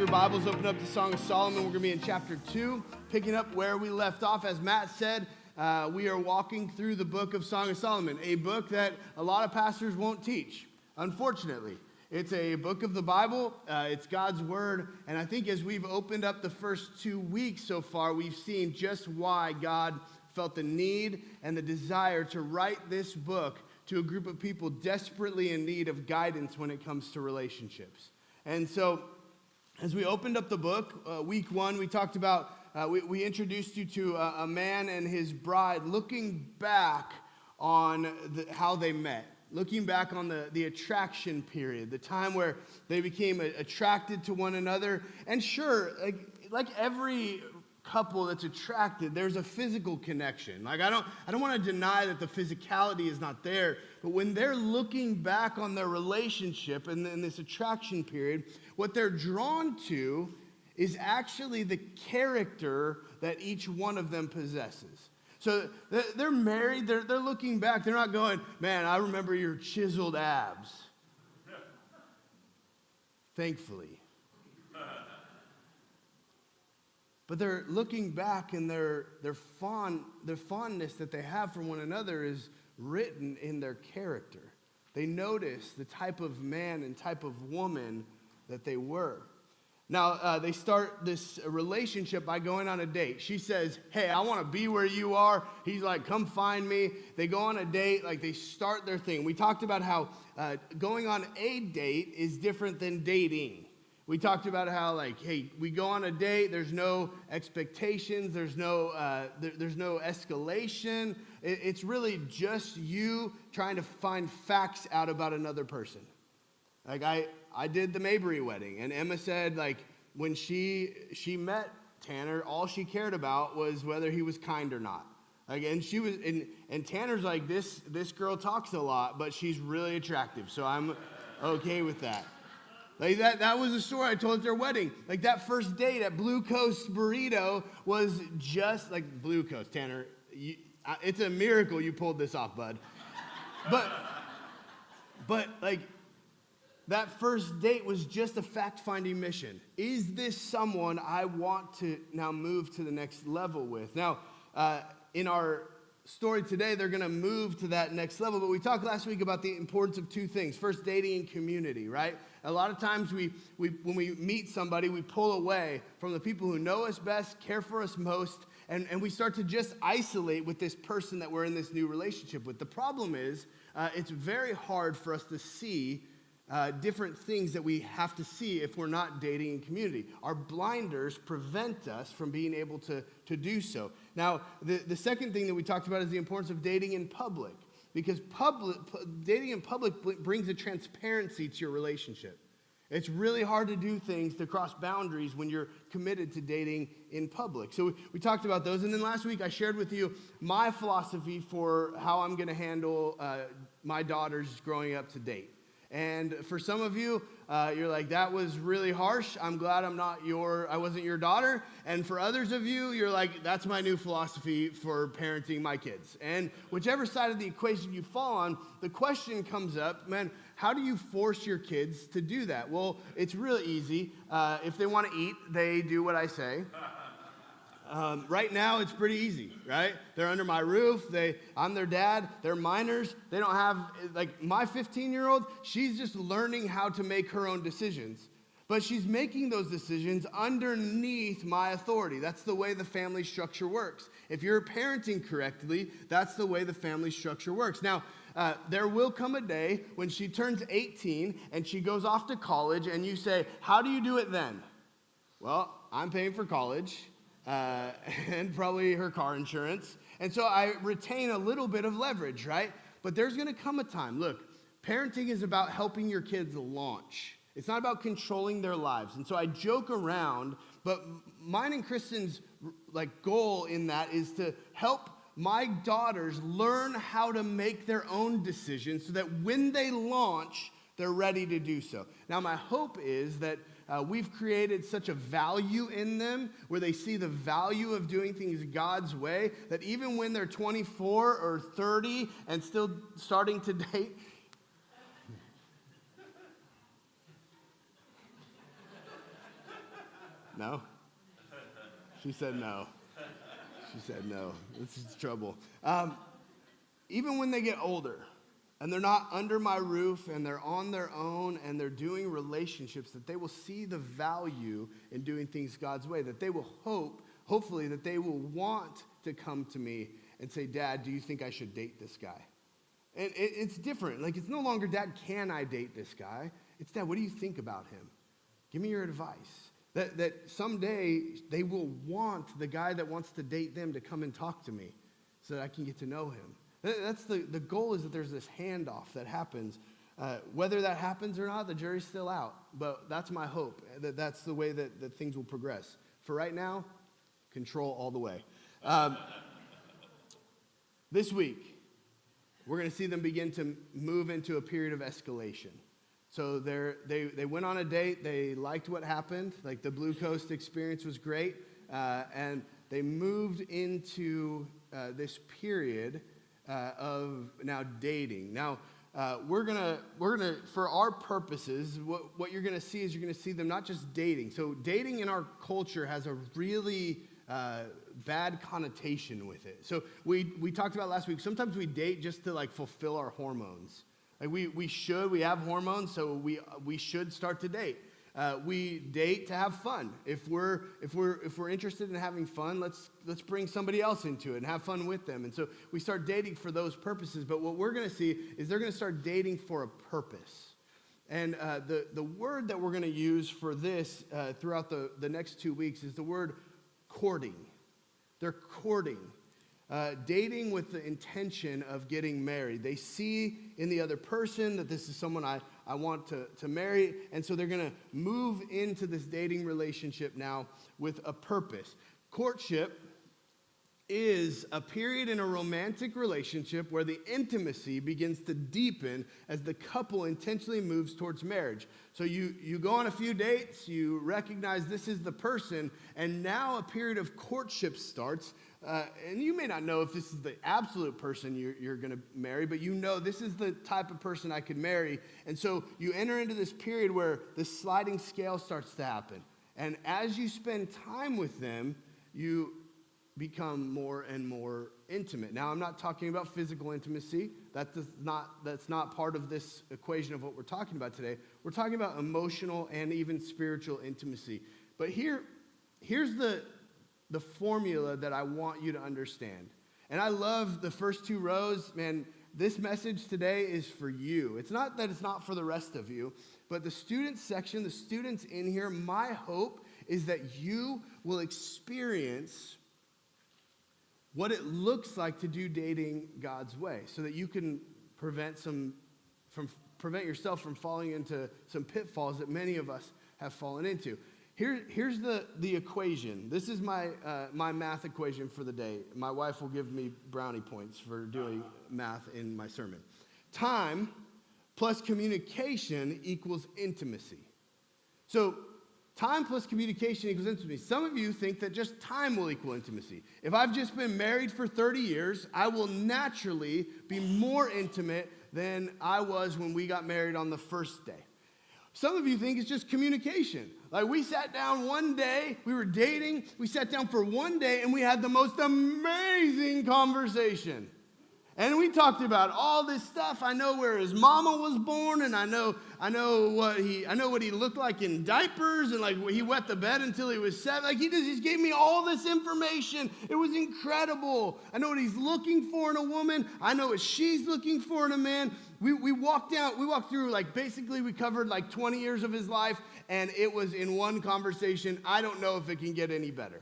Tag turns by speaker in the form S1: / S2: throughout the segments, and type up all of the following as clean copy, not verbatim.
S1: your Bibles, open up the Song of Solomon. We're going to be in chapter 2, picking up where we left off. As Matt said, we are walking through the book of Song of Solomon, a book that a lot of pastors won't teach, unfortunately. It's a book of the Bible. It's God's Word. And I think as we've opened up the first 2 weeks so far, we've seen just why God felt the need and the desire to write this book to a group of people desperately in need of guidance when it comes to relationships. And so, as we opened up the book, week 1, we talked about, we introduced you to a man and his bride looking back on how they met, looking back on the attraction period, the time where they became attracted to one another. And sure, like every couple that's attracted, there's a physical connection. Like I don't want to deny that the physicality is not there, but when they're looking back on their relationship and in this attraction period, what they're drawn to is actually the character that each one of them possesses. So they're married, they're looking back, they're not going, man, I remember your chiseled abs. Thankfully. But they're looking back, and their fondness that they have for one another is written in their character. They notice the type of man and type of woman that they were. Now, they start this relationship by going on a date. She says, hey, I want to be where you are. He's like, come find me. They go on a date, like they start their thing. We talked about how going on a date is different than dating. We talked about how, like, hey, we go on a date, there's no expectations, there's no escalation. It's really just you trying to find facts out about another person. Like, I did the Mabry wedding, and Emma said, like, when she met Tanner, all she cared about was whether he was kind or not. Like, and she was, and Tanner's like, this girl talks a lot, but she's really attractive, so I'm okay with that. Like that was the story I told at their wedding. Like that first date at Blue Coast Burrito was just like Blue Coast. Tanner, it's a miracle you pulled this off, bud. But like that first date was just a fact-finding mission. Is this someone I want to now move to the next level with? Now, in our story today, they're going to move to that next level. But we talked last week about the importance of 2 things. First, dating and community, right? A lot of times when we meet somebody, we pull away from the people who know us best, care for us most, and we start to just isolate with this person that we're in this new relationship with. The problem is it's very hard for us to see different things that we have to see if we're not dating in community. Our blinders prevent us from being able to do so. Now, the second thing that we talked about is the importance of dating in public. Because dating in public brings a transparency to your relationship. It's really hard to do things to cross boundaries when you're committed to dating in public. So we talked about those. And then last week I shared with you my philosophy for how I'm going to handle my daughters growing up to date. And for some of you, you're like, that was really harsh. I'm glad I wasn't your daughter. And for others of you, you're like, that's my new philosophy for parenting my kids. And whichever side of the equation you fall on, the question comes up, man, how do you force your kids to do that? Well, it's really easy. If they want to eat, they do what I say. Right now, it's pretty easy, right? They're under my roof. I'm their dad. They're minors. They don't have, like, my 15-year-old, she's just learning how to make her own decisions. But she's making those decisions underneath my authority. That's the way the family structure works. If you're parenting correctly, that's the way the family structure works. Now, there will come a day when she turns 18 and she goes off to college, and you say, how do you do it then? Well, I'm paying for college. And probably her car insurance. And so I retain a little bit of leverage, right? But there's going to come a time. Look, parenting is about helping your kids launch. It's not about controlling their lives. And so I joke around, but mine and Kristen's goal in that is to help my daughters learn how to make their own decisions so that when they launch, they're ready to do so. Now, my hope is that we've created such a value in them where they see the value of doing things God's way that even when they're 24 or 30 and still starting to date, No? She said no. She said no. This is trouble. Even when they get older and they're not under my roof and they're on their own and they're doing relationships, that they will see the value in doing things God's way, that they will hopefully, that they will want to come to me and say, Dad, do you think I should date this guy? And it's different. Like, it's no longer, Dad, can I date this guy? It's, Dad, what do you think about him? Give me your advice. That someday they will want the guy that wants to date them to come and talk to me so that I can get to know him. That's the goal, is that there's this handoff that happens. Whether that happens or not, the jury's still out. But that's my hope, that's the way that things will progress. For right now, control all the way. This week, we're going to see them begin to move into a period of escalation. So they went on a date. They liked what happened. Like, the Blue Coast experience was great. And they moved into this period of now dating. Now, we're gonna for our purposes, what you're gonna see is you're gonna see them not just dating. So dating in our culture has a really bad connotation with it. So we talked about last week. Sometimes we date just to like fulfill our hormones. Like we have hormones, so we should start to date. We date to have fun. If we're interested in having fun, let's bring somebody else into it and have fun with them. And so we start dating for those purposes. But what we're going to see is they're going to start dating for a purpose. And the word that we're going to use for this throughout the next 2 weeks is the word courting. They're courting. Dating with the intention of getting married. They see in the other person that this is someone I want to marry, and so they're going to move into this dating relationship now with a purpose. Courtship is a period in a romantic relationship where the intimacy begins to deepen as the couple intentionally moves towards marriage. So you go on a few dates, you recognize this is the person, and now a period of courtship starts. And you may not know if this is the absolute person you're going to marry, but you know this is the type of person I could marry. And so you enter into this period where the sliding scale starts to happen. And as you spend time with them, you become more and more intimate. Now, I'm not talking about physical intimacy. That's not part of this equation of what we're talking about today. We're talking about emotional and even spiritual intimacy. But here's the formula that I want you to understand. And I love the first 2 rows. Man, this message today is for you. It's not that it's not for the rest of you, but the students section, the students in here, my hope is that you will experience what it looks like to do dating God's way, so that you can prevent yourself from falling into some pitfalls that many of us have fallen into. Here's the equation. This is my math equation for the day. My wife will give me brownie points for doing math in my sermon. Time plus communication equals intimacy. So time plus communication equals intimacy. Some of you think that just time will equal intimacy. If I've just been married for 30 years, I will naturally be more intimate than I was when we got married on the first day. Some of you think it's just communication. Like, we sat down one day, we were dating, we sat down for one day, and we had the most amazing conversation. And we talked about all this stuff. I know where his mama was born, and I know what he looked like in diapers, and like he wet the bed until he was 7. Like, he just gave me all this information. It was incredible. I know what he's looking for in a woman. I know what she's looking for in a man. We walked through, like, basically we covered like 20 years of his life, and it was in one conversation. I don't know if it can get any better.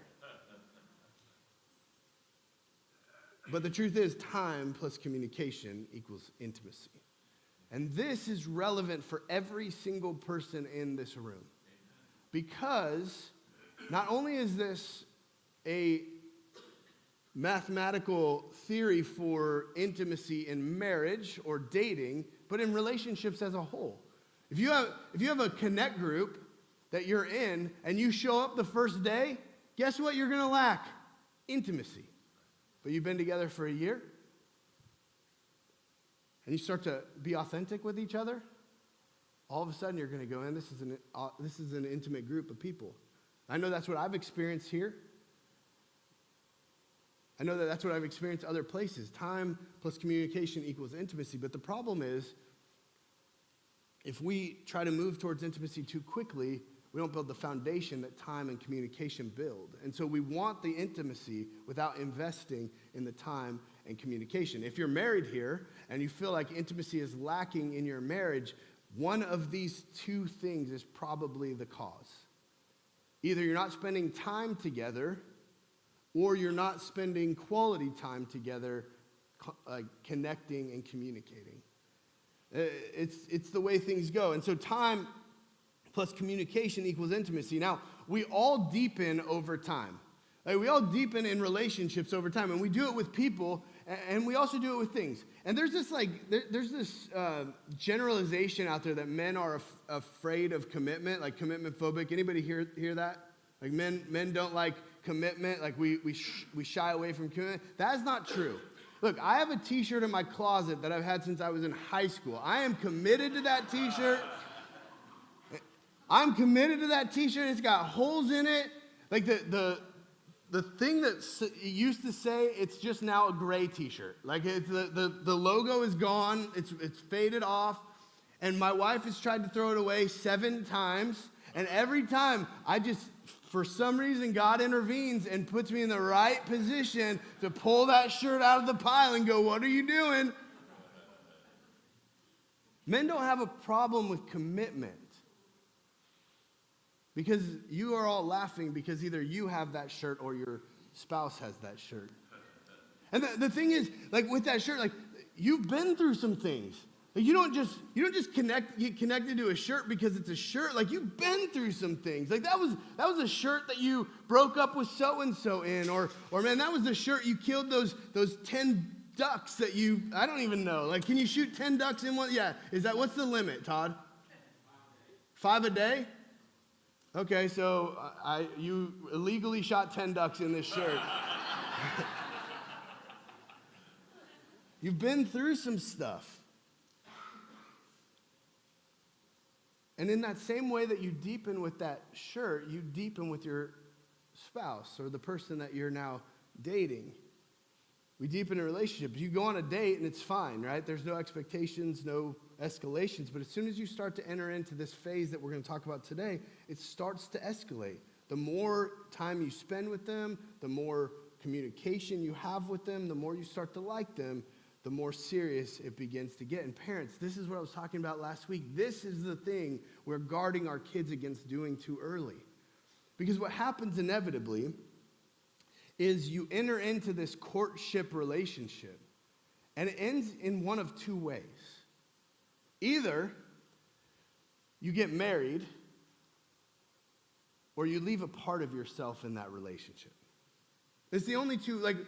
S1: But the truth is, time plus communication equals intimacy. And this is relevant for every single person in this room. Because not only is this a mathematical theory for intimacy in marriage or dating, but in relationships as a whole. If you have a connect group that you're in and you show up the first day, guess what you're going to lack? Intimacy. But you've been together for a year, and you start to be authentic with each other, all of a sudden you're going to go in, this is an intimate group of people. I know that's what I've experienced here. I know that that's what I've experienced other places. Time plus communication equals intimacy. But the problem is, if we try to move towards intimacy too quickly, we don't build the foundation that time and communication build. And so we want the intimacy without investing in the time and communication. If you're married here and you feel like intimacy is lacking in your marriage, one of these two things is probably the cause. Either you're not spending time together, or you're not spending quality time together, connecting and communicating. It's the way things go. And so time plus communication equals intimacy. Now, we all deepen over time. We all deepen in relationships over time, and we do it with people, and we also do it with things. And there's this generalization out there that men are afraid of commitment, like commitment phobic. Anybody hear that? Like men don't like commitment, like we shy away from commitment. That is not true. Look, I have a t-shirt in my closet that I've had since I was in high school. I am committed to that t-shirt. I'm committed to that t-shirt. It's got holes in it. Like the thing that it used to say, it's just now a gray t-shirt. Like it's the logo is gone. It's faded off. And my wife has tried to throw it away 7 times. And every time for some reason, God intervenes and puts me in the right position to pull that shirt out of the pile and go, what are you doing? Men don't have a problem with commitment. Because you are all laughing because either you have that shirt or your spouse has that shirt. And the thing is, like with that shirt, like you've been through some things. Like you don't just get connected to a shirt because it's a shirt. Like you've been through some things. Like that was a shirt that you broke up with so-and-so in, or man, that was the shirt you killed those 10 ducks that I don't even know. Like, can you shoot 10 ducks in one? Yeah. What's the limit, Todd? 5 a day? Okay, so you illegally shot 10 ducks in this shirt. You've been through some stuff. And in that same way that you deepen with that shirt, you deepen with your spouse or the person that you're now dating. We deepen a relationship. You go on a date and it's fine, right? There's no expectations, no escalations. But as soon as you start to enter into this phase that we're going to talk about today, it starts to escalate. The more time you spend with them, the more communication you have with them, the more you start to like them, the more serious it begins to get. And parents, this is what I was talking about last week. This is the thing we're guarding our kids against doing too early. Because what happens inevitably is you enter into this courtship relationship, and it ends in one of 2 ways. Either you get married, or you leave a part of yourself in that relationship. It's the only 2, like,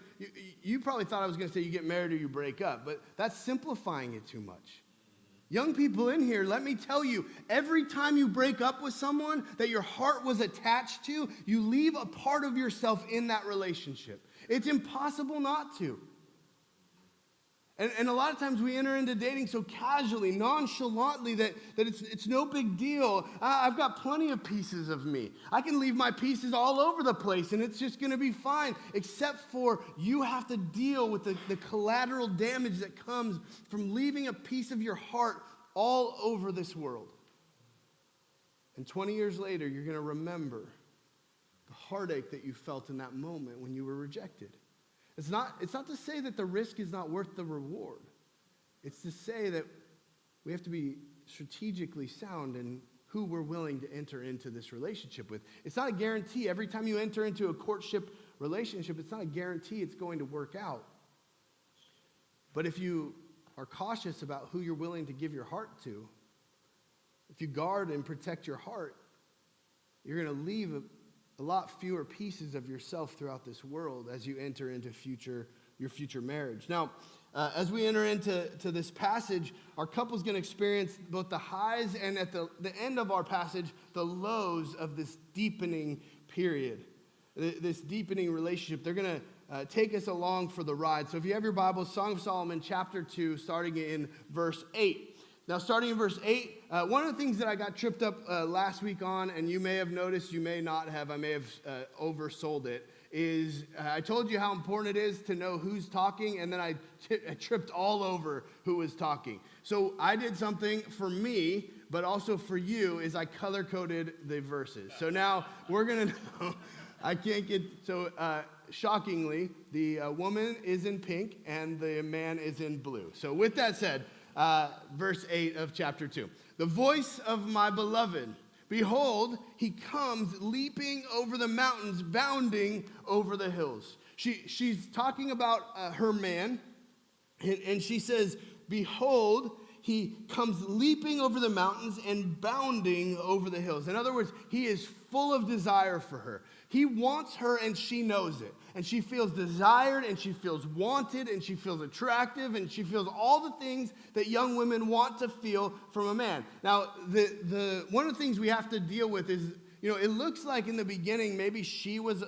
S1: you probably thought I was going to say you get married or you break up, but that's simplifying it too much. Young people in here, let me tell you, every time you break up with someone that your heart was attached to, you leave a part of yourself in that relationship. It's impossible not to. And a lot of times we enter into dating so casually, nonchalantly, that it's no big deal. I've got plenty of pieces of me. I can leave my pieces all over the place, and it's just going to be fine, except for you have to deal with the collateral damage that comes from leaving a piece of your heart all over this world. And 20 years later, you're going to remember the heartache that you felt in that moment when you were rejected. It's not to say that the risk is not worth the reward. It's to say that we have to be strategically sound in who we're willing to enter into this relationship with. It's not a guarantee. Every time you enter into a courtship relationship, it's not a guarantee it's going to work out. But if you are cautious about who you're willing to give your heart to, if you guard and protect your heart, you're going to leave a lot fewer pieces of yourself throughout this world as you enter into your future marriage. Now, as we enter into this passage, our couple's going to experience both the highs and at the end of our passage, the lows of this deepening period, this deepening relationship. They're going to take us along for the ride. So if you have your Bible, Song of Solomon, chapter 2, starting in verse 8. Now, starting in verse 8, one of the things that I got tripped up last week on, and you may have noticed, you may not have, I may have oversold it, is I told you how important it is to know who's talking, and then I tripped all over who was talking. So I did something for me, but also for you, is I color-coded the verses. So now we're going to know, I can't get, so shockingly, the woman is in pink, and the man is in blue. So with that said, verse 8 of chapter 2. The voice of my beloved, behold, he comes leaping over the mountains, bounding over the hills. She's talking about her man, and she says, behold, he comes leaping over the mountains and bounding over the hills. In other words, he is full of desire for her. He wants her, and she knows it. And she feels desired, and she feels wanted, and she feels attractive, and she feels all the things that young women want to feel from a man. Now, one of the things we have to deal with is, it looks like in the beginning maybe she was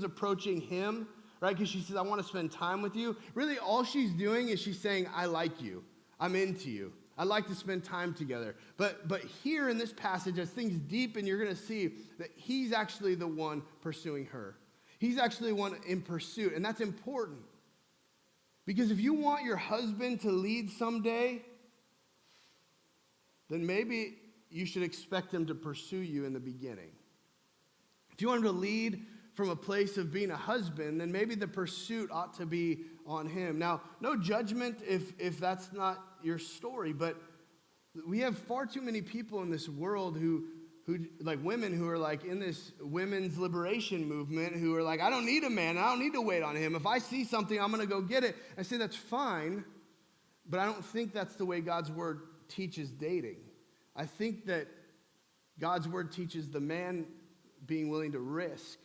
S1: approaching him, right? Because she says, I want to spend time with you. Really, all she's doing is she's saying, I like you. I'm into you. I'd like to spend time together. But here in this passage, as things deepen, you're going to see that he's actually the one pursuing her. He's actually one in pursuit, and that's important. Because if you want your husband to lead someday, then maybe you should expect him to pursue you in the beginning. If you want him to lead from a place of being a husband, then maybe the pursuit ought to be on him. Now, no judgment if that's not your story, but we have far too many people in this world who like women who are like in this women's liberation movement who are like, I don't need a man, I don't need to wait on him. If I see something, I'm going to go get it. I say that's fine, but I don't think that's the way God's word teaches dating. I think that God's word teaches the man being willing to risk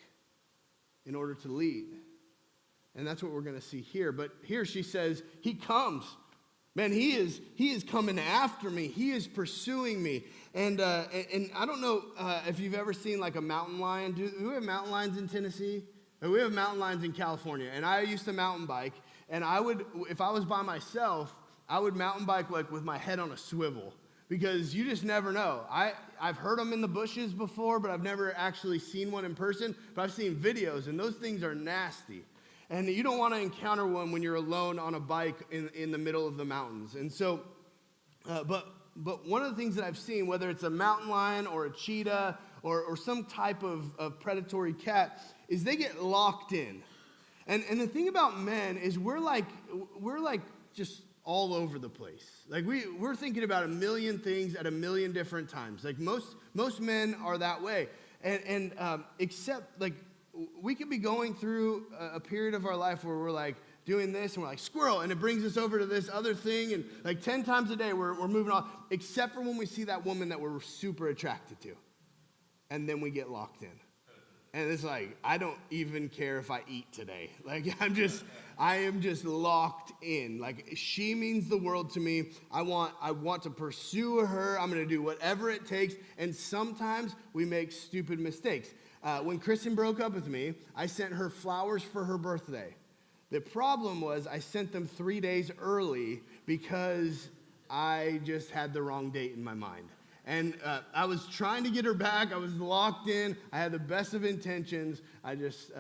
S1: in order to lead. And that's what we're going to see here. But here she says, he comes. Man, he is coming after me. He is pursuing me. And I don't know if you've ever seen like a mountain lion. Do we have mountain lions in Tennessee? Or we have mountain lions in California. And I used to mountain bike. And I would, if I was by myself, I would mountain bike like with my head on a swivel. Because you just never know. I've heard them in the bushes before, but I've never actually seen one in person. But I've seen videos, and those things are nasty. And you don't want to encounter one when you're alone on a bike in the middle of the mountains. And so, but one of the things that I've seen, whether it's a mountain lion or a cheetah or some type of predatory cat, is they get locked in. And the thing about men is we're like just all over the place. Like we're thinking about a million things at a million different times. Like most men are that way. And except like we could be going through a period of our life where we're like doing this and we're like squirrel, and it brings us over to this other thing, and like 10 times a day we're moving on, except for when we see that woman that we're super attracted to, and then we get locked in. And it's like, I don't even care if I eat today. Like I am just locked in. Like she means the world to me. I want to pursue her. I'm going to do whatever it takes. And sometimes we make stupid mistakes. When Kristen broke up with me, I sent her flowers for her birthday. The problem was I sent them 3 days early because I just had the wrong date in my mind. And I was trying to get her back. I was locked in. I had the best of intentions. I just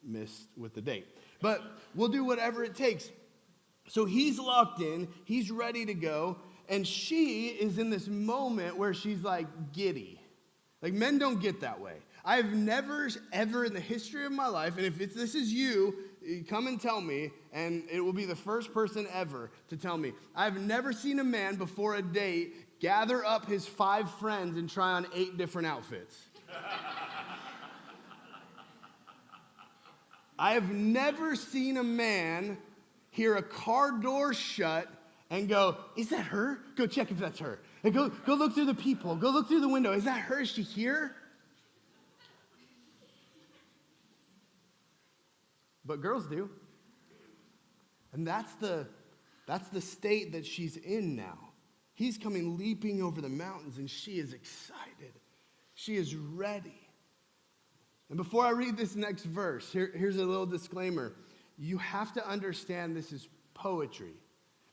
S1: missed with the date. But we'll do whatever it takes. So he's locked in. He's ready to go. And she is in this moment where she's like giddy. Like men don't get that way. I've never, ever in the history of my life, and if this is you, come and tell me, and it will be the first person ever to tell me. I've never seen a man before a date gather up his 5 friends and try on 8 different outfits. I have never seen a man hear a car door shut and go, is that her? Go check if that's her. And go look through the peephole. Go look through the window. Is that her? Is she here? But girls do. And that's the state that she's in now. He's coming leaping over the mountains, and she is excited. She is ready. And before I read this next verse, here's a little disclaimer. You have to understand this is poetry.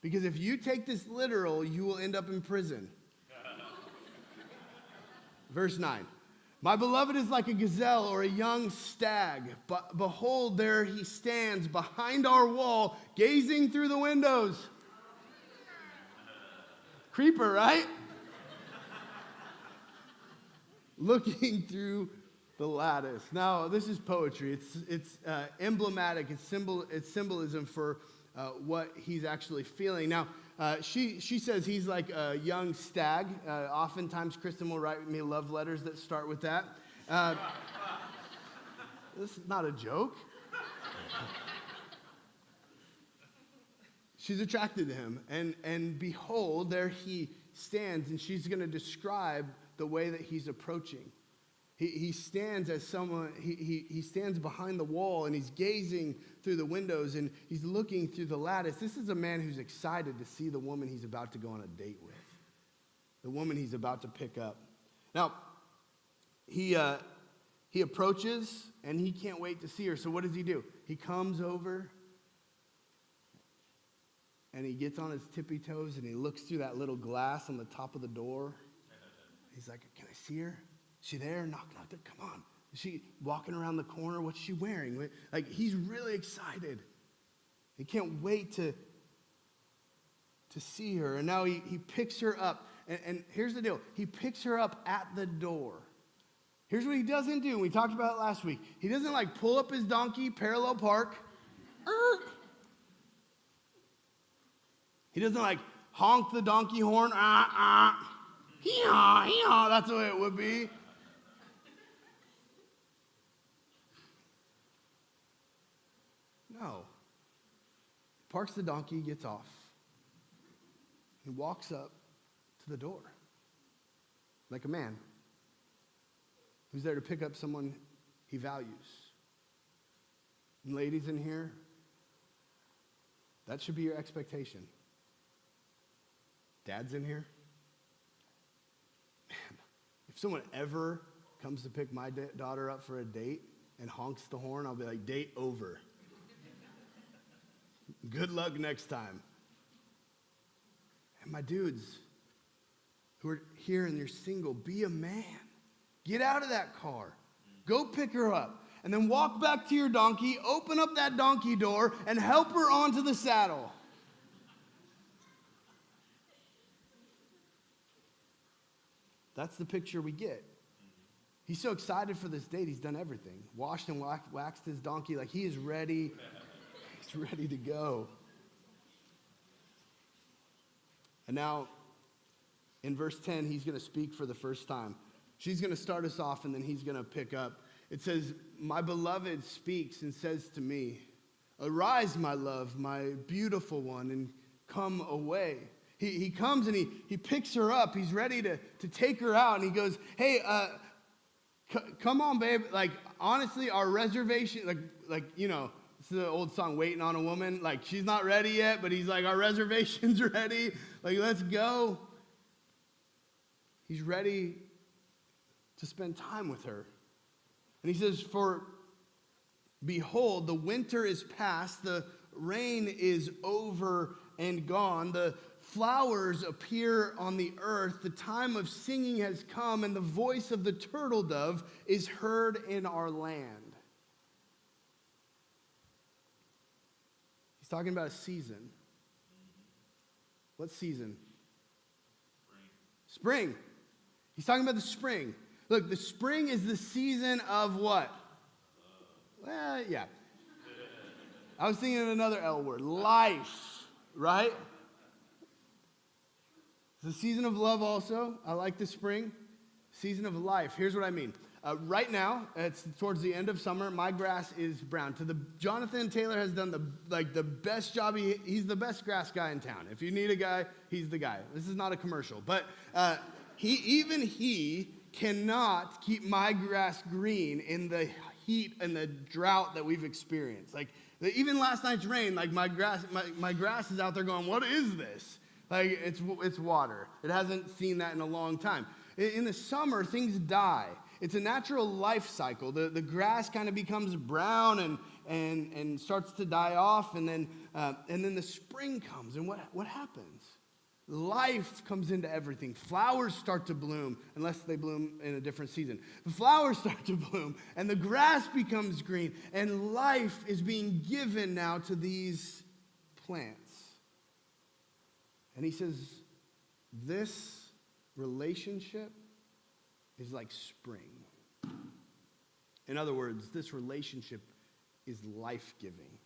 S1: Because if you take this literal, you will end up in prison. Verse 9. My beloved is like a gazelle or a young stag. But behold, there he stands behind our wall, gazing through the windows. Creeper, right? Looking through the lattice. Now, this is poetry. It's emblematic. It's symbolism for what he's actually feeling. Now, she says he's like a young stag. Oftentimes, Kristen will write me love letters that start with that. This is not a joke. She's attracted to him, and behold, there he stands, and she's going to describe the way that he's approaching. He stands as someone, he stands behind the wall, and he's gazing through the windows, and he's looking through the lattice. This is a man who's excited to see the woman he's about to go on a date with, the woman he's about to pick up. Now, he approaches, and he can't wait to see her. So what does he do? He comes over, and he gets on his tippy toes, and he looks through that little glass on the top of the door. He's like, can I see her? Is she there? Knock, knock, knock. Come on. Is she walking around the corner? What's she wearing? Like, he's really excited. He can't wait to see her. And now he picks her up. And here's the deal. He picks her up at the door. Here's what he doesn't do. We talked about it last week. He doesn't like pull up his donkey, parallel park. He doesn't like honk the donkey horn. Hee-haw, hee-haw. That's the way it would be. No. Parks the donkey, gets off. He walks up to the door like a man who's there to pick up someone he values. And ladies in here, that should be your expectation. Dads in here, man, if someone ever comes to pick my daughter up for a date and honks the horn, I'll be like, date over. Good luck next time. And my dudes who are here and you're single, be a man. Get out of that car. Go pick her up. And then walk back to your donkey, open up that donkey door, and help her onto the saddle. That's the picture we get. He's so excited for this date, he's done everything. Washed and waxed his donkey like he is ready. He's ready to go. And now, in verse 10, he's going to speak for the first time. She's going to start us off, and then he's going to pick up. It says, my beloved speaks and says to me, arise, my love, my beautiful one, and come away. He comes and he picks her up. He's ready to take her out. And he goes, hey, come on, babe. Like, honestly, our reservation, like you know, it's the old song, Waiting on a Woman. Like, she's not ready yet, but he's like, our reservation's ready. Like, let's go. He's ready to spend time with her. And he says, for behold, the winter is past, the rain is over and gone, the flowers appear on the earth, the time of singing has come, and the voice of the turtle dove is heard in our land. He's talking about a season. What season? Spring. He's talking about the spring. Look, the spring is the season of what? Well, yeah. I was thinking of another L word. Life, right? It's the season of love also. I like the spring. Season of life. Here's what I mean. Right now, it's towards the end of summer, my grass is brown. Jonathan Taylor has done the best job. He's the best grass guy in town. If you need a guy, he's the guy. This is not a commercial. But he cannot keep my grass green in the heat and the drought that we've experienced. Like, even last night's rain, like my grass is out there going, what is this? Like, it's water. It hasn't seen that in a long time. In the summer, things die. It's a natural life cycle. The grass kind of becomes brown and starts to die off, and then the spring comes, and what happens? Life comes into everything. Flowers start to bloom, unless they bloom in a different season. The flowers start to bloom, and the grass becomes green, and life is being given now to these plants. And he says, this relationship is like spring. In other words, this relationship is life-giving.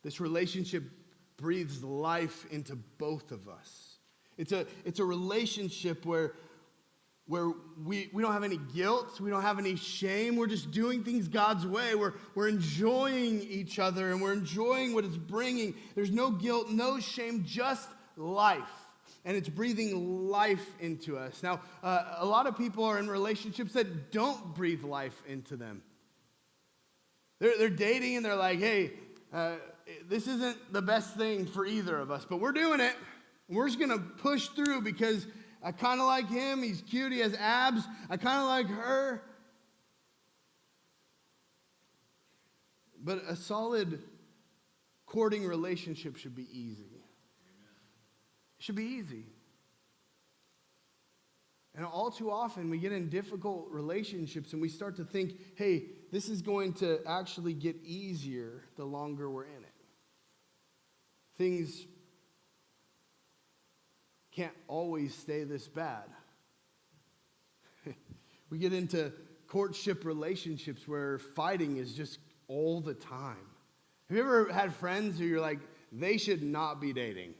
S1: This relationship breathes life into both of us. It's a relationship where we don't have any guilt, we don't have any shame, we're just doing things God's way. We're enjoying each other, and we're enjoying what it's bringing. There's no guilt, no shame, just life. And it's breathing life into us. Now, a lot of people are in relationships that don't breathe life into them. They're dating, and they're like, hey, this isn't the best thing for either of us, but we're doing it. We're just going to push through because I kind of like him. He's cute. He has abs. I kind of like her. But a solid courting relationship should be easy. It should be easy. And all too often we get in difficult relationships and we start to think, hey, this is going to actually get easier the longer we're in it. Things can't always stay this bad. We get into courtship relationships where fighting is just all the time. Have you ever had friends who you're like, they should not be dating?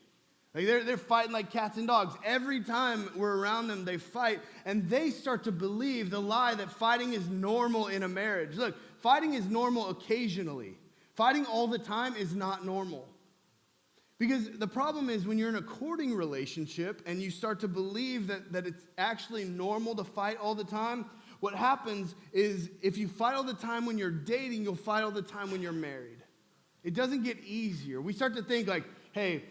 S1: Like they're fighting like cats and dogs. Every time we're around them, they fight, and they start to believe the lie that fighting is normal in a marriage. Look, fighting is normal occasionally. Fighting all the time is not normal. Because the problem is when you're in a courting relationship and you start to believe that it's actually normal to fight all the time, what happens is if you fight all the time when you're dating, you'll fight all the time when you're married. It doesn't get easier. We start to think like, hey,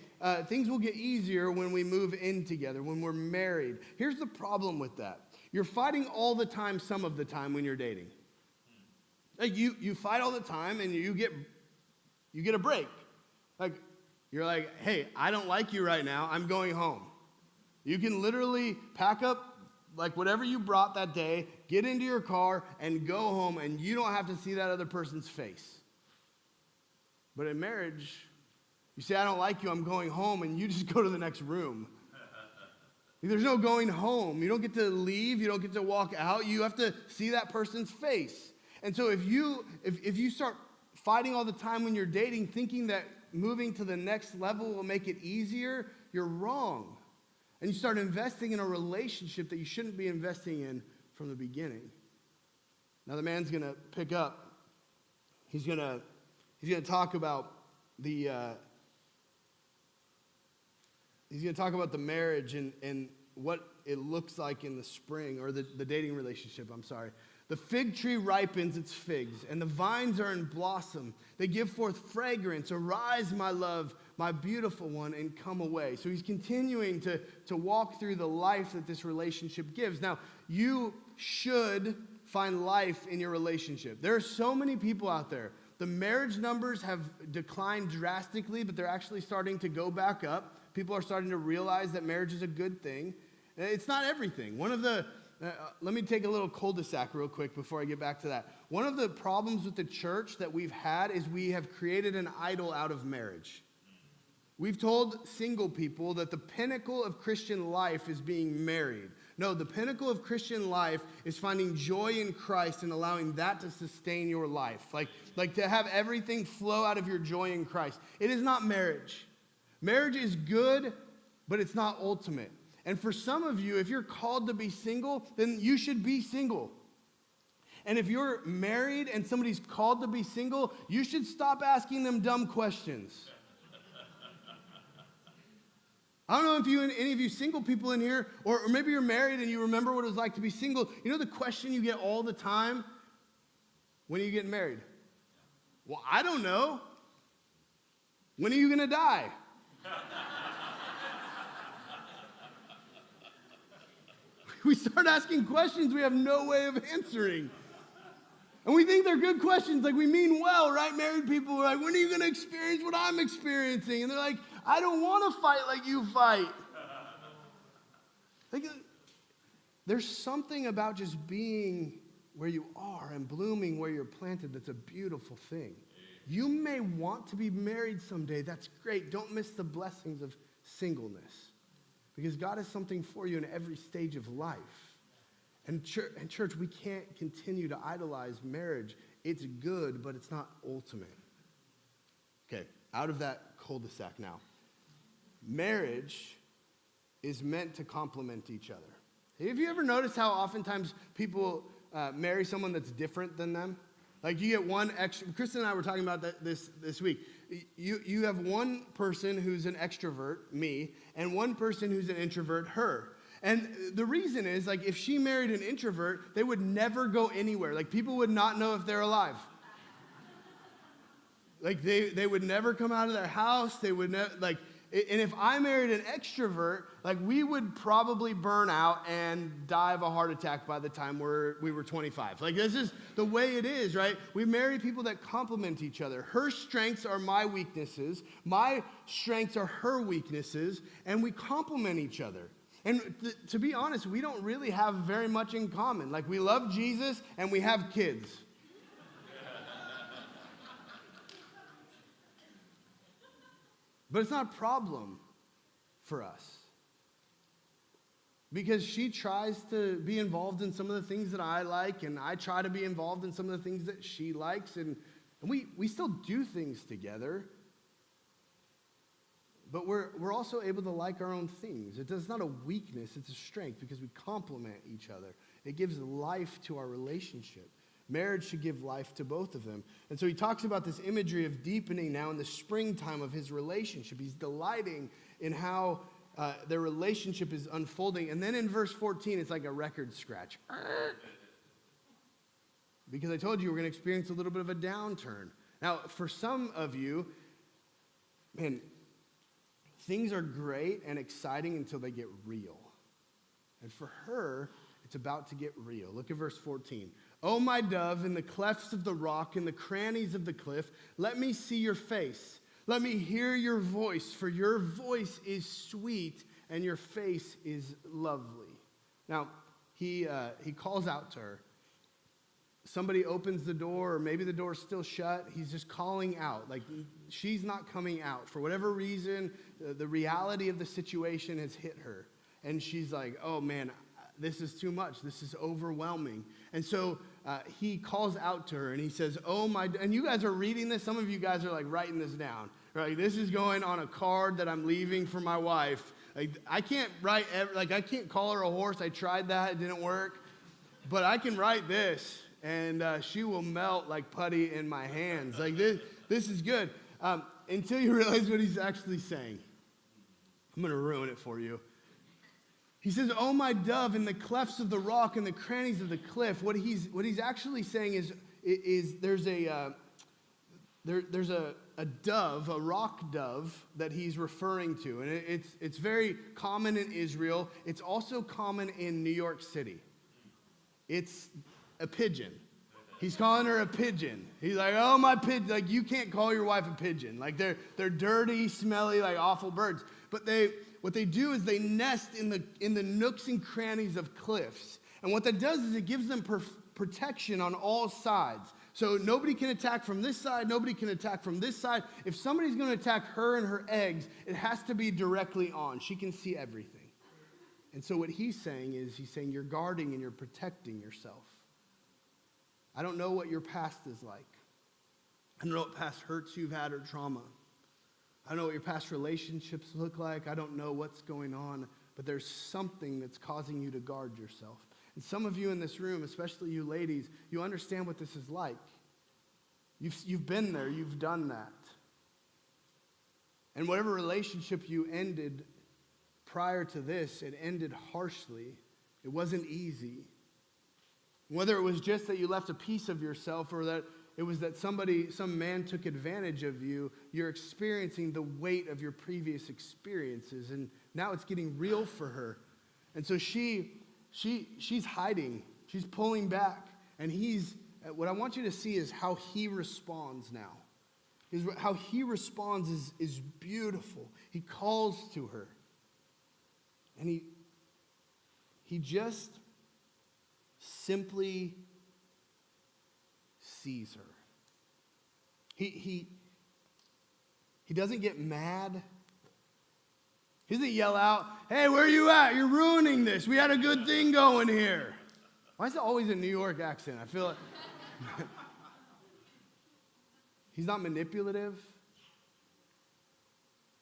S1: things will get easier when we move in together, when we're married. Here's the problem with that. You're fighting all the time some of the time when you're dating. Like you fight all the time and you get a break. Like, you're like, hey, I don't like you right now. I'm going home. You can literally pack up like whatever you brought that day, get into your car, and go home, and you don't have to see that other person's face. But in marriage, you say, I don't like you, I'm going home, and you just go to the next room. There's no going home. You don't get to leave. You don't get to walk out. You have to see that person's face. And so if you start fighting all the time when you're dating, thinking that moving to the next level will make it easier, you're wrong. And you start investing in a relationship that you shouldn't be investing in from the beginning. Now the man's going to pick up. He's going to talk about the marriage and what it looks like in the spring, or the dating relationship, I'm sorry. The fig tree ripens its figs, and the vines are in blossom. They give forth fragrance. Arise, my love, my beautiful one, and come away. So he's continuing to walk through the life that this relationship gives. Now, you should find life in your relationship. There are so many people out there. The marriage numbers have declined drastically, but they're actually starting to go back up. People are starting to realize that marriage is a good thing. It's not everything. Let me take a little cul-de-sac real quick before I get back to that. One of the problems with the church that we've had is we have created an idol out of marriage. We've told single people that the pinnacle of Christian life is being married. No, the pinnacle of Christian life is finding joy in Christ and allowing that to sustain your life. Like to have everything flow out of your joy in Christ. It is not marriage. Marriage is good, but it's not ultimate. And for some of you, if you're called to be single, then you should be single. And if you're married and somebody's called to be single, you should stop asking them dumb questions. I don't know if any of you single people in here, or maybe you're married and you remember what it was like to be single. You know the question you get all the time? When are you getting married? Well, I don't know. When are you going to die? We start asking questions we have no way of answering. And we think they're good questions, like we mean well, right? Married people are like, when are you going to experience what I'm experiencing? And they're like, I don't want to fight like you fight. Like, there's something about just being where you are and blooming where you're planted that's a beautiful thing. You may want to be married someday. That's great. Don't miss the blessings of singleness, because God has something for you in every stage of life. And church, we can't continue to idolize marriage. It's good, but it's not ultimate. Okay, out of that cul-de-sac now. Marriage is meant to complement each other. Have you ever noticed how oftentimes people marry someone that's different than them? Like you get one extra. Kristen and I were talking about that this week. You have one person who's an extrovert, me, and one person who's an introvert, her. And the reason is, like, if she married an introvert, they would never go anywhere. Like, people would not know if they're alive. Like, they would never come out of their house. They would never, like, and if I married an extrovert, like, we would probably burn out and die of a heart attack by the time we were 25. Like, this is the way it is, right? We marry people that complement each other. Her strengths are my weaknesses. My strengths are her weaknesses, and we complement each other. And to be honest, we don't really have very much in common. Like, we love Jesus and we have kids. But it's not a problem for us. Because she tries to be involved in some of the things that I like, and I try to be involved in some of the things that she likes, and we still do things together. But we're also able to like our own things. It's not a weakness, it's a strength, because we complement each other. It gives life to our relationship. Marriage should give life to both of them. And so he talks about this imagery of deepening now in the springtime of his relationship. He's delighting in how their relationship is unfolding. And then in verse 14, it's like a record scratch. Because I told you we're going to experience a little bit of a downturn. Now, for some of you, man, things are great and exciting until they get real. And for her, it's about to get real. Look at verse 14. "O my dove, in the clefts of the rock, in the crannies of the cliff, let me see your face. Let me hear your voice, for your voice is sweet and your face is lovely." Now, he calls out to her. Somebody opens the door, or maybe the door's still shut. He's just calling out. Like, she's not coming out. For whatever reason, the reality of the situation has hit her. And she's like, oh man, this is too much. This is overwhelming. And so he calls out to her and he says, oh my, and you guys are reading this. Some of you guys are like writing this down. Right? This is going on a card that I'm leaving for my wife. Like, I can't I can't call her a horse. I tried that. It didn't work. But I can write this. And she will melt like putty in my hands. Like, this is good. Until you realize what he's actually saying. I'm going to ruin it for you. He says, "Oh my dove, in the clefts of the rock and the crannies of the cliff." What he's actually saying is there's a dove, a rock dove that he's referring to, and it's very common in Israel. It's also common in New York City. It's a pigeon. He's calling her a pigeon. He's like, oh, my pigeon. Like, you can't call your wife a pigeon. Like, they're dirty, smelly, like awful birds. But what they do is they nest in the nooks and crannies of cliffs. And what that does is it gives them protection on all sides. So nobody can attack from this side. Nobody can attack from this side. If somebody's going to attack her and her eggs, it has to be directly on. She can see everything. And so what he's saying you're guarding and you're protecting yourself. I don't know what your past is like. I don't know what past hurts you've had or trauma. I don't know what your past relationships look like. I don't know what's going on. But there's something that's causing you to guard yourself. And some of you in this room, especially you ladies, you understand what this is like. You've been there. You've done that. And whatever relationship you ended prior to this, it ended harshly. It wasn't easy. Whether it was just that you left a piece of yourself or that it was that some man took advantage of you, you're experiencing the weight of your previous experiences. And now it's getting real for her. And so she's hiding. She's pulling back. And he's what I want you to see is how he responds now. How he responds is beautiful. He calls to her. And he just simply sees her. He doesn't get mad. He doesn't yell out, "Hey, where are you at? You're ruining this. We had a good thing going here." Why is it always a New York accent? I feel like he's not manipulative.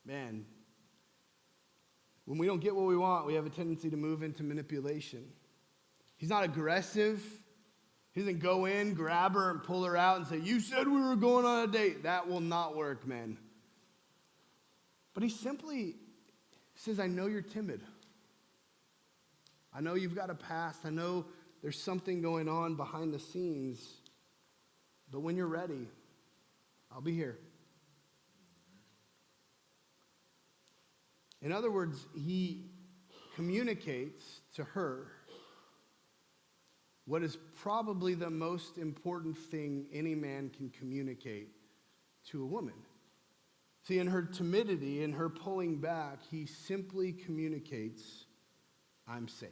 S1: Man, when we don't get what we want, we have a tendency to move into manipulation. He's not aggressive. He doesn't go in, grab her, and pull her out and say, "You said we were going on a date." That will not work, man. But he simply says, "I know you're timid. I know you've got a past. I know there's something going on behind the scenes. But when you're ready, I'll be here." In other words, he communicates to her what is probably the most important thing any man can communicate to a woman. See, in her timidity, in her pulling back, he simply communicates, "I'm safe.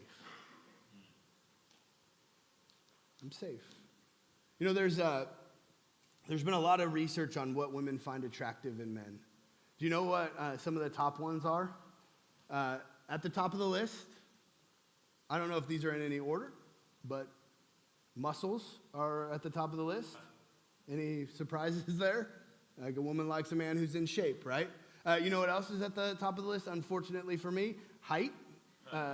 S1: I'm safe." You know, there's been a lot of research on what women find attractive in men. Do you know what some of the top ones are? At the top of the list, I don't know if these are in any order, but muscles are at the top of the list. Any surprises there? Like a woman likes a man who's in shape, right? You know what else is at the top of the list? Unfortunately for me, height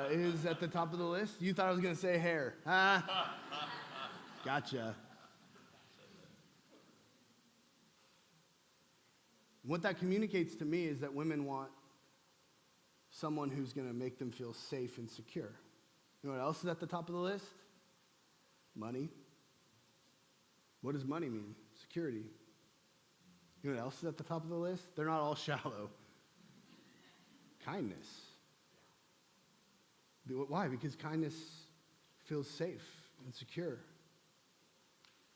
S1: is at the top of the list. You thought I was going to say hair. Gotcha. What that communicates to me is that women want someone who's going to make them feel safe and secure. You know what else is at the top of the list? Money. What does money mean? Security. You know what else is at the top of the list? They're not all shallow. Kindness. Why? Because kindness feels safe and secure.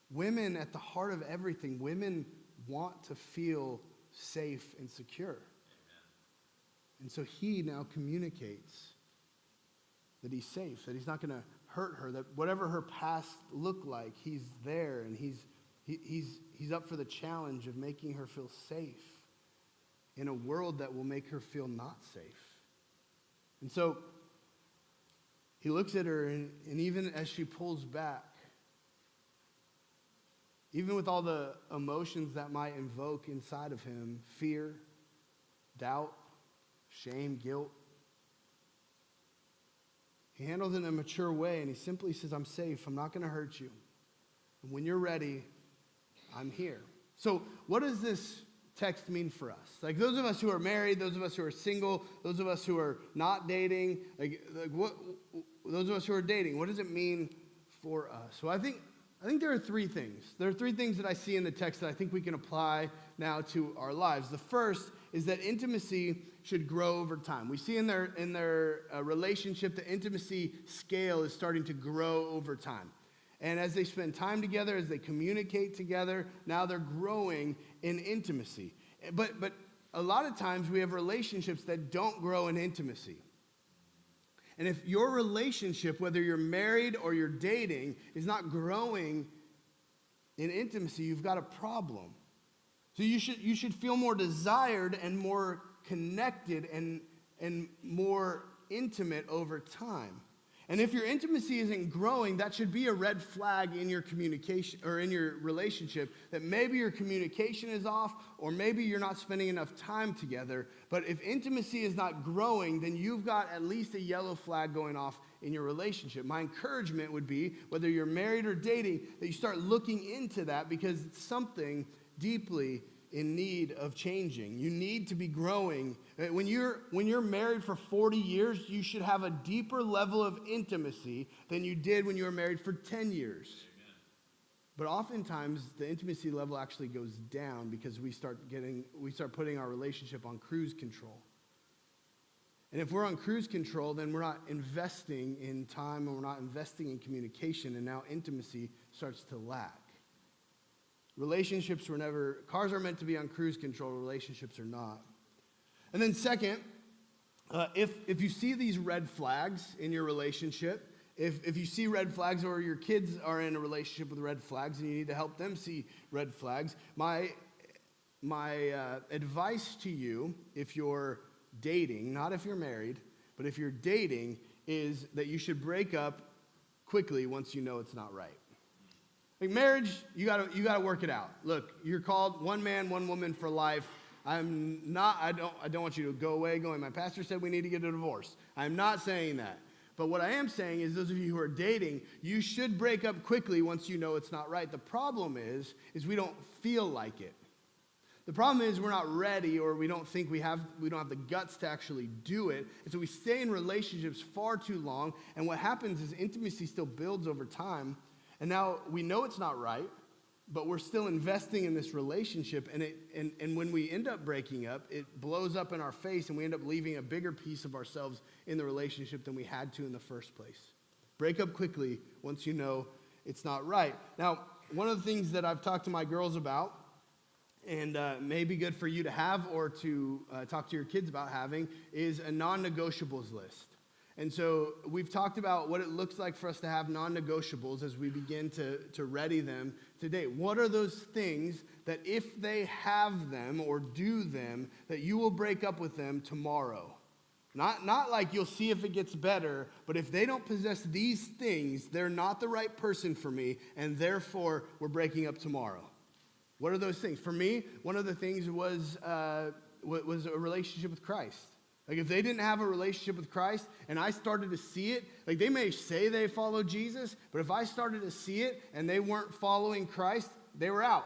S1: Women, at the heart of everything, women want to feel safe and secure. Amen. And so he now communicates that he's safe, that he's not going to hurt her, that whatever her past looked like, he's there, and he's up for the challenge of making her feel safe in a world that will make her feel not safe. And so he looks at her, and even as she pulls back, even with all the emotions that might invoke inside of him, fear, doubt, shame, guilt, he handles it in a mature way, and he simply says, "I'm safe. I'm not going to hurt you. And when you're ready, I'm here." So what does this text mean for us? Like those of us who are married, those of us who are single, those of us who are not dating, those of us who are dating, what does it mean for us? Well, I think there are three things. There are three things that I see in the text that I think we can apply now to our lives. The first is that intimacy should grow over time. We see in their relationship, the intimacy scale is starting to grow over time. And as they spend time together, as they communicate together, now they're growing in intimacy. But a lot of times we have relationships that don't grow in intimacy. And if your relationship, whether you're married or you're dating, is not growing in intimacy, you've got a problem. So you should feel more desired and more connected and more intimate over time. And if your intimacy isn't growing, that should be a red flag in your communication or in your relationship, that maybe your communication is off, or maybe you're not spending enough time together. But if intimacy is not growing, then you've got at least a yellow flag going off in your relationship. My encouragement would be, whether you're married or dating, that you start looking into that, because it's something deeply in need of changing. You need to be growing. When you're married for 40 years, you should have a deeper level of intimacy than you did when you were married for 10 years. Amen. But oftentimes the intimacy level actually goes down because we start putting our relationship on cruise control. And if we're on cruise control, then we're not investing in time, and we're not investing in communication, and now intimacy starts to lack. Cars are meant to be on cruise control, relationships are not. And then second, if you see these red flags in your relationship, if you see red flags or your kids are in a relationship with red flags and you need to help them see red flags, my advice to you, if you're dating, not if you're married, but if you're dating, is that you should break up quickly once you know it's not right. Like marriage, you gotta work it out. Look, you're called one man, one woman for life. I don't want you to go away going, my pastor said we need to get a divorce. I'm not saying that. But what I am saying is those of you who are dating, you should break up quickly once you know it's not right. The problem is we don't feel like it. The problem is we're not ready, or we don't think we don't have the guts to actually do it. And so we stay in relationships far too long. And what happens is intimacy still builds over time. And now we know it's not right, but we're still investing in this relationship. And when we end up breaking up, it blows up in our face, and we end up leaving a bigger piece of ourselves in the relationship than we had to in the first place. Break up quickly once you know it's not right. Now, one of the things that I've talked to my girls about, and may be good for you to have or to talk to your kids about having, is a non-negotiables list. And so we've talked about what it looks like for us to have non-negotiables as we begin to ready them to date. What are those things that if they have them or do them, that you will break up with them tomorrow? Not like you'll see if it gets better, but if they don't possess these things, they're not the right person for me, and therefore we're breaking up tomorrow. What are those things? For me, one of the things was a relationship with Christ. Like if they didn't have a relationship with Christ and I started to see it, like they may say they follow Jesus, but if I started to see it and they weren't following Christ, they were out.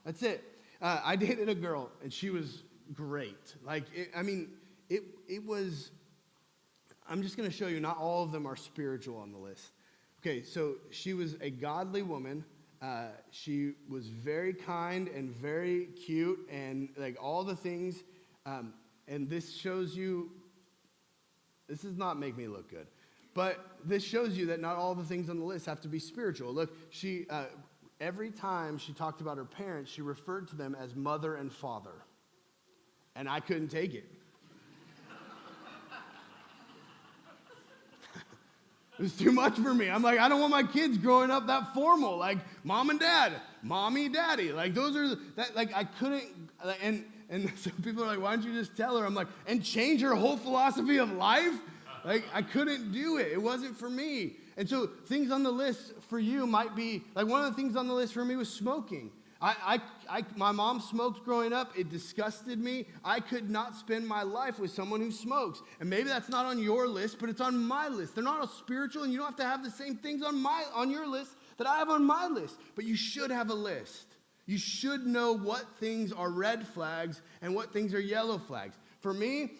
S1: That's it. I dated a girl and she was great. It was, I'm just going to show you, not all of them are spiritual on the list. Okay, so she was a godly woman. She was very kind and very cute and like all the things. And this shows you, this does not make me look good, but this shows you that not all the things on the list have to be spiritual. Look, she, every time she talked about her parents, she referred to them as mother and father. And I couldn't take it. It was too much for me. I'm like, I don't want my kids growing up that formal, like mom and dad, mommy, daddy. Like those are, that. Like I couldn't, and so people are like, why don't you just tell her? I'm like, and change her whole philosophy of life? Like I couldn't do it. It wasn't for me. And so things on the list for you might be, like one of the things on the list for me was smoking. My mom smoked growing up. It disgusted me. I could not spend my life with someone who smokes. And maybe that's not on your list, but it's on my list. They're not all spiritual, and you don't have to have the same things on your list that I have on my list. But you should have a list. You should know what things are red flags and what things are yellow flags. For me,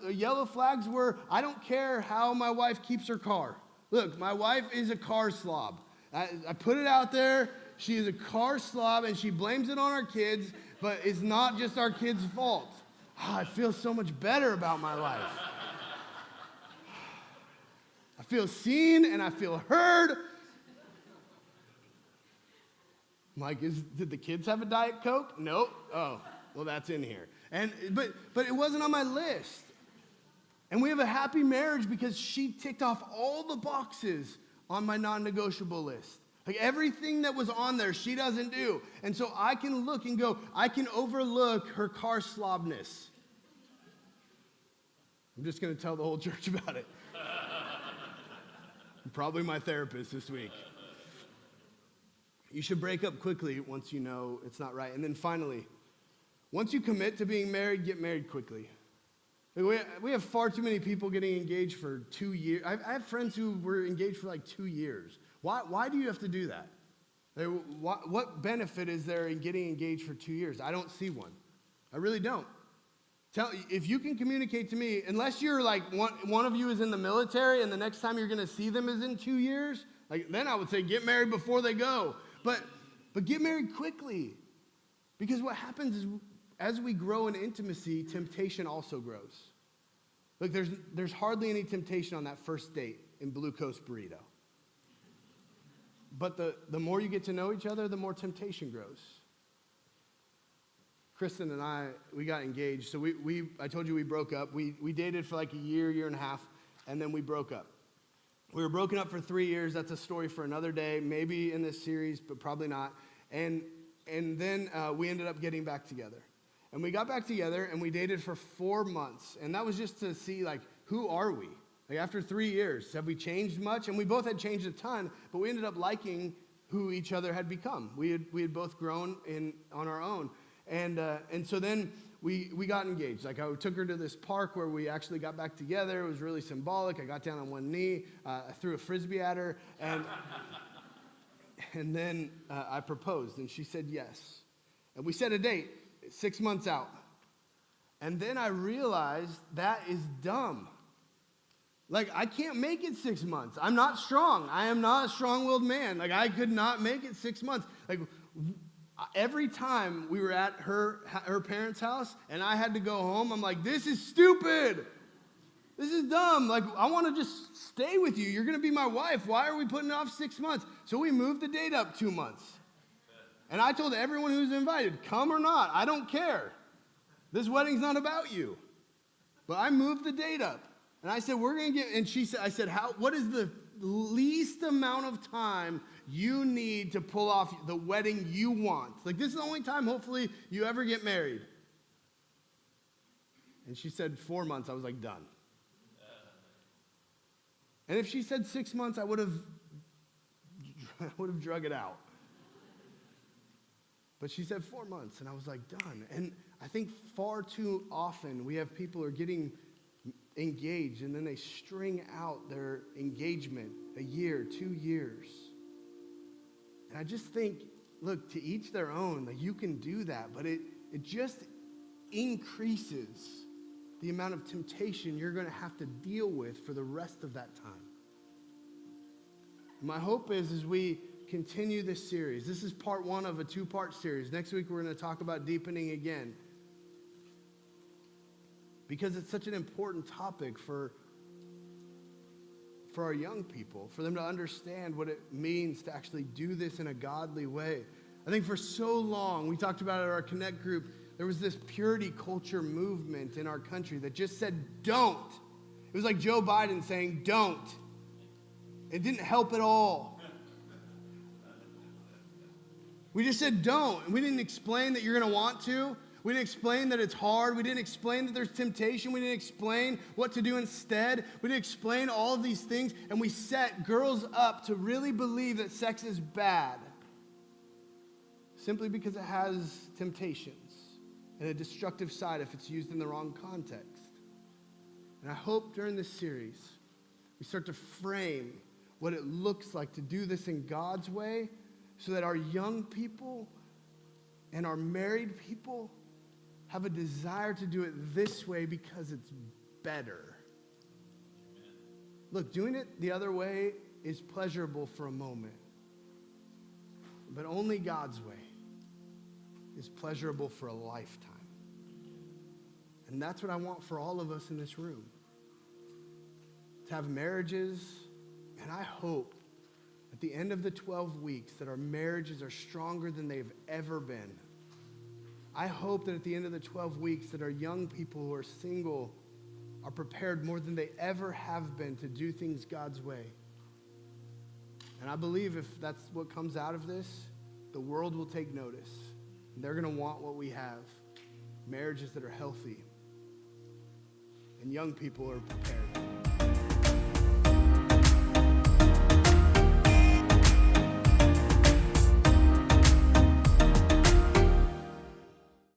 S1: yellow flags were, I don't care how my wife keeps her car. Look, my wife is a car slob. I put it out there. She is a car slob, and she blames it on our kids, but it's not just our kids' fault. I feel so much better about my life. I feel seen, and I feel heard. I'm like, did the kids have a Diet Coke? Nope. Oh, well, that's in here. But it wasn't on my list. And we have a happy marriage because she ticked off all the boxes on my non-negotiable list. Like everything that was on there, she doesn't do. And so I can look and go, I can overlook her car slobness. I'm just going to tell the whole church about it. Probably my therapist this week. You should break up quickly once you know it's not right. And then finally, once you commit to being married, get married quickly. We have far too many people getting engaged for 2 years. I have friends who were engaged for like 2 years. Why do you have to do that? What benefit is there in getting engaged for 2 years? I don't see one. I really don't. If you can communicate to me, unless you're like one of you is in the military and the next time you're going to see them is in 2 years, like then I would say get married before they go. But get married quickly. Because what happens is as we grow in intimacy, temptation also grows. Look, there's hardly any temptation on that first date in Blue Coast Burrito. But the more you get to know each other, the more temptation grows. Kristen and I, we got engaged. So I told you we broke up. We dated for like a year and a half, and then we broke up. We were broken up for 3 years. That's a story for another day, maybe in this series, but probably not. And then we ended up getting back together. And we got back together, and we dated for 4 months. And that was just to see, like, who are we? Like, after 3 years, have we changed much? And we both had changed a ton, but we ended up liking who each other had become. We had both grown on our own. And so then we got engaged. Like, I took her to this park where we actually got back together. It was really symbolic. I got down on one knee. I threw a Frisbee at her. And then I proposed, and she said yes. And we set a date 6 months out. And then I realized that is dumb. Like, I can't make it 6 months. I'm not strong. I am not a strong-willed man. Like, I could not make it 6 months. Like, every time we were at her parents' house and I had to go home, I'm like, this is stupid. This is dumb. Like, I want to just stay with you. You're going to be my wife. Why are we putting it off 6 months? So we moved the date up 2 months. And I told everyone who's invited, come or not, I don't care. This wedding's not about you. But I moved the date up. And I said, we're going to get, and I said, what is the least amount of time you need to pull off the wedding you want? Like, this is the only time, hopefully, you ever get married. And she said 4 months. I was like, done. And if she said 6 months, I would have drug it out. But she said 4 months, and I was like, done. And I think far too often we have people who are getting engaged, and then they string out their engagement a year, 2 years. And I just think, look, to each their own. Like, you can do that, but it just increases the amount of temptation you're going to have to deal with for the rest of that time. My hope is, as we continue this series, this is part 1 of a 2-part series. Next week, we're going to talk about deepening again, because it's such an important topic for our young people, for them to understand what it means to actually do this in a godly way. I think for so long, we talked about it at our Connect group, there was this purity culture movement in our country that just said, don't. It was like Joe Biden saying, don't. It didn't help at all. We just said, don't. And we didn't explain that you're going to want to. We didn't explain that it's hard. We didn't explain that there's temptation. We didn't explain what to do instead. We didn't explain all of these things. And we set girls up to really believe that sex is bad, simply because it has temptations and a destructive side if it's used in the wrong context. And I hope during this series, we start to frame what it looks like to do this in God's way, so that our young people and our married people have a desire to do it this way because it's better. Amen. Look, doing it the other way is pleasurable for a moment, but only God's way is pleasurable for a lifetime. And that's what I want for all of us in this room. To have marriages, and I hope at the end of the 12 weeks that our marriages are stronger than they've ever been. I hope that at the end of the 12 weeks that our young people who are single are prepared more than they ever have been to do things God's way. And I believe if that's what comes out of this, the world will take notice. And they're going to want what we have, marriages that are healthy. And young people are prepared.